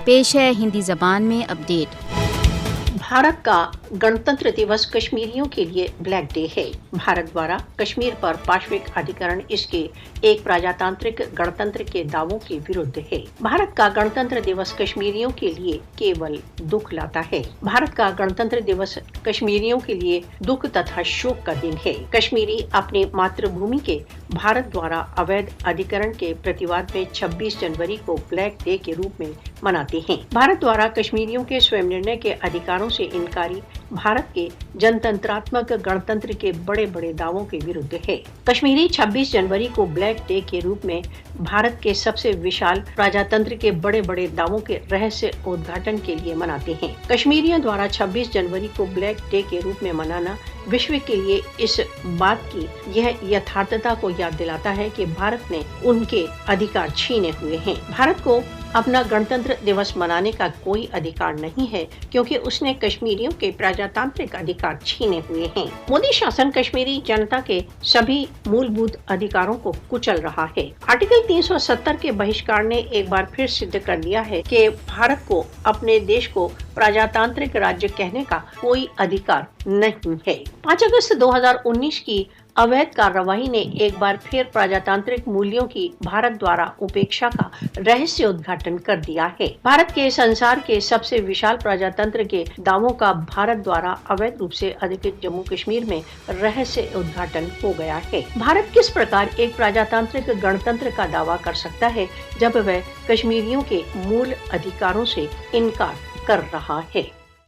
पेश है हिंदी जबान में अपडेट। भारत का गणतंत्र दिवस कश्मीरियों के लिए ब्लैक डे है। भारत द्वारा कश्मीर पर पाशविक अधिकरण इसके एक प्रजातांत्रिक गणतंत्र के दावों के विरुद्ध है। भारत का गणतंत्र दिवस कश्मीरियों के लिए केवल दुख लाता है। भारत का गणतंत्र दिवस कश्मीरियों के लिए दुख तथा शोक का दिन है। कश्मीरी अपनी मातृभूमि के भारत द्वारा अवैध अधिकरण के प्रतिवाद में 26 जनवरी को ब्लैक डे के रूप में मनाते हैं। भारत द्वारा कश्मीरियों के स्वयं निर्णय के अधिकारों से इनकारी भारत के जनतंत्रात्मक गणतंत्र के बड़े बड़े दावों के विरुद्ध है। कश्मीरी 26 जनवरी को ब्लैक डे के रूप में भारत के सबसे विशाल प्रजातंत्र के बड़े बड़े दावों के रहस्य उद्घाटन के लिए मनाते हैं। कश्मीरियों द्वारा 26 जनवरी को ब्लैक डे के रूप में मनाना विश्व के लिए इस बात की यह यथार्थता को याद दिलाता है कि भारत ने उनके अधिकार छीने हुए हैं। भारत को अपना गणतंत्र दिवस मनाने का कोई अधिकार नहीं है, क्योंकि उसने कश्मीरियों के प्रजातांत्रिक अधिकार छीने हुए हैं। मोदी शासन कश्मीरी जनता के सभी मूलभूत अधिकारों को कुचल रहा है। आर्टिकल 370 के बहिष्कार ने एक बार फिर सिद्ध कर दिया है कि भारत को अपने देश को प्रजातांत्रिक राज्य कहने का कोई अधिकार नहीं है। 5 अगस्त 2019 की अवैध कार्रवाई ने एक बार फिर प्रजातांत्रिक मूल्यों की भारत द्वारा उपेक्षा का रहस्य उद्घाटन कर दिया है। भारत के संसार के सबसे विशाल प्रजातंत्र के दावों का भारत द्वारा अवैध रूप से अधिकृत जम्मू कश्मीर में रहस्य उद्घाटन हो गया है। भारत किस प्रकार एक प्रजातांत्रिक गणतंत्र का दावा कर सकता है जब वह कश्मीरियों के मूल अधिकारों से इनकार कर रहा है।